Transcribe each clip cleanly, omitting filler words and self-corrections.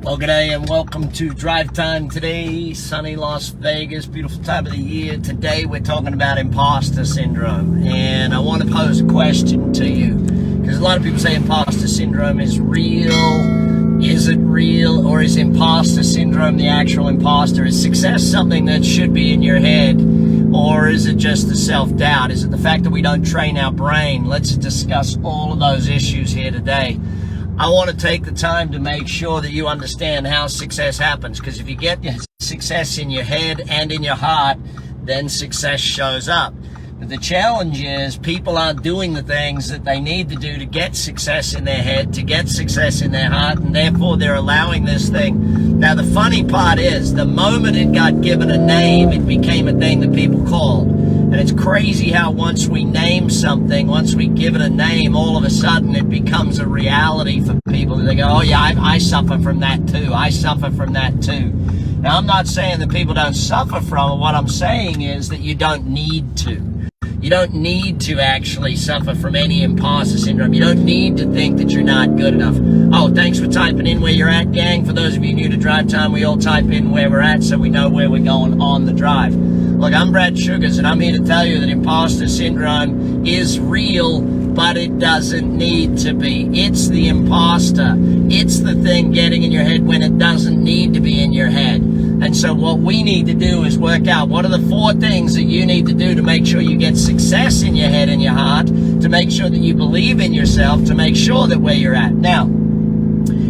Well, g'day and welcome to Drive Time today, sunny Las Vegas, beautiful time of the year. Today we're talking about imposter syndrome, and I want to pose a question to you, because a lot of people say imposter syndrome is real. Is it real, or is imposter syndrome the actual imposter? Is success something that should be in your head, or is it just the self-doubt? Is it the fact that we don't train our brain? Let's discuss all of those issues here today. I want to take the time to make sure that you understand how success happens, because if you get success in your head and in your heart, then success shows up. But the challenge is people aren't doing the things that they need to do to get success in their head, to get success in their heart, and therefore they're allowing this thing. Now the funny part is, the moment it got given a name, it became a thing that people called. And it's crazy how once we name something, once we give it a name, all of a sudden it becomes a reality for people. They go, oh yeah, I suffer from that too. I suffer from that too. Now, I'm not saying that people don't suffer from it. What I'm saying is that you don't need to. You don't need to actually suffer from any imposter syndrome. You don't need to think that you're not good enough. Oh, thanks for typing in where you're at, gang. For those of you new to Drive Time, we all type in where we're at so we know where we're going on the drive. Look, I'm Brad Sugars, and I'm here to tell you that imposter syndrome is real, but it doesn't need to be. It's the imposter. It's the thing getting in your head when it doesn't need to be in your head. And so what we need to do is work out what are the 4 things that you need to do to make sure you get success in your head and your heart, to make sure that you believe in yourself, to make sure that where you're at. Now,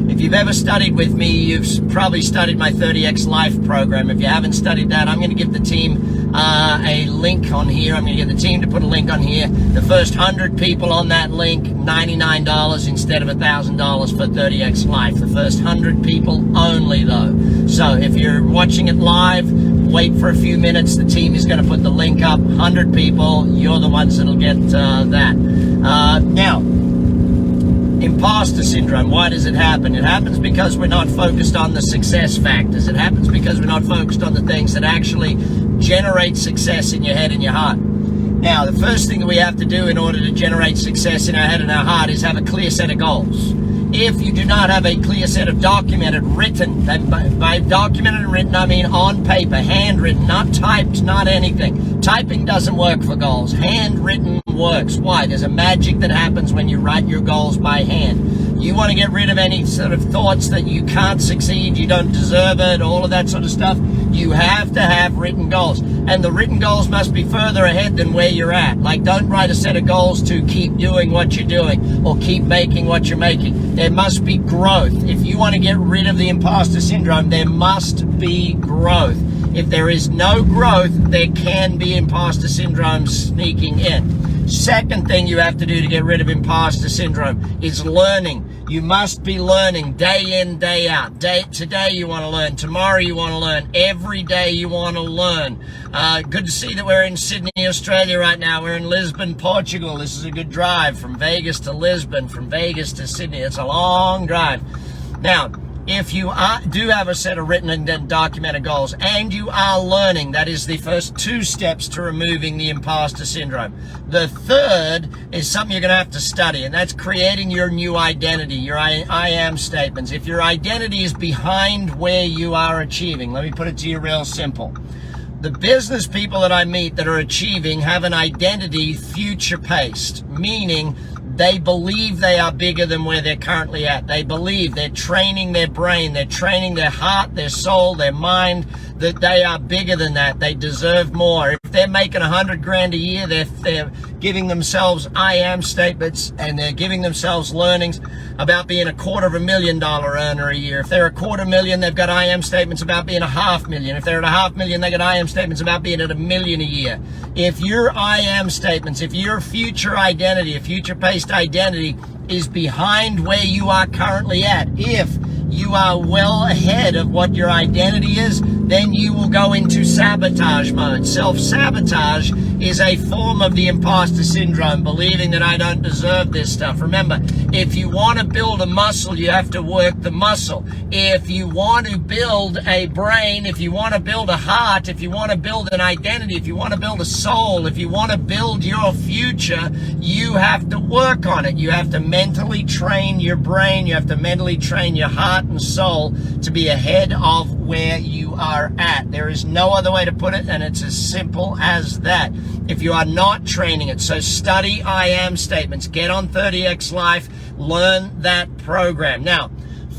if you've ever studied with me, you've probably studied my 30X Life program. If you haven't studied that, I'm going to give the team a link on here. I'm going to get the team to put a link on here. The first 100 people on that link, $99 instead of $1,000 for 30X Life. The first 100 people only, though. So if you're watching it live, wait for a few minutes. The team is going to put the link up. 100 people, you're the ones that'll get that. Now, imposter syndrome, why does it happen? It happens because we're not focused on the success factors. It happens because we're not focused on the things that actually generate success in your head and your heart. Now, the first thing that we have to do in order to generate success in our head and our heart is have a clear set of goals. If you do not have a clear set of documented, written, and by documented and written, I mean on paper, handwritten, not typed, not anything. Typing doesn't work for goals. Handwritten works. Why? There's a magic that happens when you write your goals by hand. You want to get rid of any sort of thoughts that you can't succeed, you don't deserve it, all of that sort of stuff. You have to have written goals. And the written goals must be further ahead than where you're at. Like, don't write a set of goals to keep doing what you're doing or keep making what you're making. There must be growth. If you want to get rid of the imposter syndrome, there must be growth. If there is no growth, there can be imposter syndrome sneaking in. Second thing you have to do to get rid of imposter syndrome is learning. You must be learning day in, day out. Today you want to learn. Tomorrow you want to learn. Every day you want to learn. Good to see that we're in Sydney, Australia right now. We're in Lisbon, Portugal. This is a good drive from Vegas to Lisbon, from Vegas to Sydney. It's a long drive. Now, if you do have a set of written and documented goals and you are learning, that is the first 2 steps to removing the imposter syndrome. The third is something you're going to have to study, and that's creating your new identity, your I am statements. If your identity is behind where you are achieving, let me put it to you real simple. The business people that I meet that are achieving have an identity future-paced, meaning they believe they are bigger than where they're currently at. They believe, they're training their brain, they're training their heart, their soul, their mind, that they are bigger than that. They deserve more. If they're making 100 grand a year, they're giving themselves I am statements, and they're giving themselves learnings about being a $250,000 earner a year. If they're a $250,000, they've got I am statements about being a $500,000. If they're at a $500,000, they got I am statements about being at $1 million a year. If your I am statements, if your future identity, a future-paced identity is behind where you are currently at, if you are well ahead of what your identity is, then you will go into sabotage mode. Self-sabotage is a form of the imposter syndrome, believing that I don't deserve this stuff. Remember, if you want to build a muscle, you have to work the muscle. If you want to build a brain, if you want to build a heart, if you want to build an identity, if you want to build a soul, if you want to build your future, you have to work on it. You have to mentally train your brain. You have to mentally train your heart, and soul to be ahead of where you are at. There is no other way to put it, and it's as simple as that. If you are not training it, so study I am statements, get on 30X Life, learn that program. Now,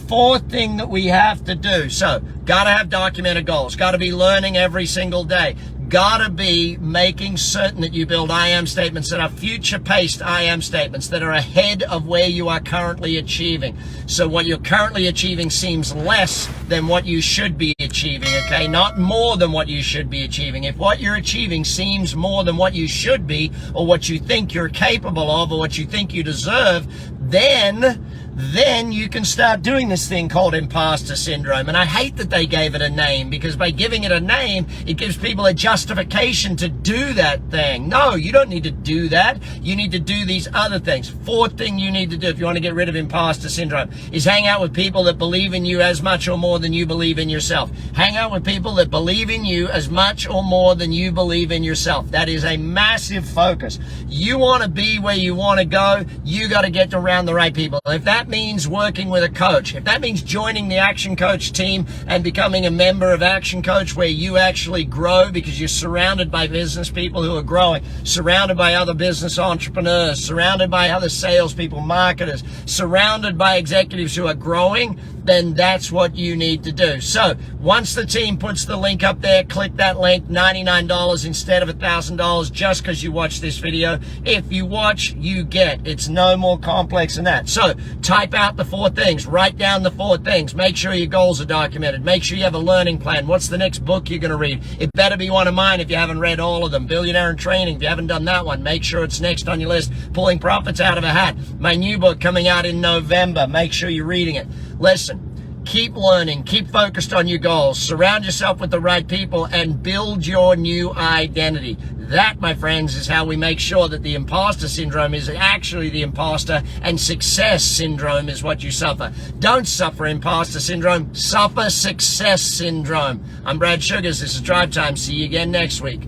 fourth thing that we have to do, so got to have documented goals, got to be learning every single day, got to be making certain that you build I am statements that are future-paced I am statements that are ahead of where you are currently achieving. So what you're currently achieving seems less than what you should be achieving, okay? Not more than what you should be achieving. If what you're achieving seems more than what you should be, or what you think you're capable of, or what you think you deserve, then you can start doing this thing called imposter syndrome. And I hate that they gave it a name, because by giving it a name, it gives people a justification to do that thing. No, you don't need to do that. You need to do these other things. Fourth thing you need to do if you want to get rid of imposter syndrome is hang out with people that believe in you as much or more than you believe in yourself. Hang out with people that believe in you as much or more than you believe in yourself. That is a massive focus. You want to be where you want to go, you got to get around the right people. If that means working with a coach, if that means joining the ActionCOACH team and becoming a member of ActionCOACH, where you actually grow because you're surrounded by business people who are growing, surrounded by other business entrepreneurs, surrounded by other salespeople, marketers, surrounded by executives who are growing, then that's what you need to do. So once the team puts the link up there, click that link, $99 instead of $1,000 just because you watch this video. If you watch, you get. It's no more complex than that. So type out the 4 things, write down the 4 things, make sure your goals are documented, make sure you have a learning plan. What's the next book you're going to read? It better be one of mine if you haven't read all of them. Billionaire in Training, if you haven't done that one, make sure it's next on your list. Pulling Profits Out of a Hat, my new book coming out in November, make sure you're reading it. Listen, keep learning, keep focused on your goals, surround yourself with the right people, and build your new identity. That, my friends, is how we make sure that the imposter syndrome is actually the imposter, and success syndrome is what you suffer. Don't suffer imposter syndrome, suffer success syndrome. I'm Brad Sugars, this is Drive Time. See you again next week.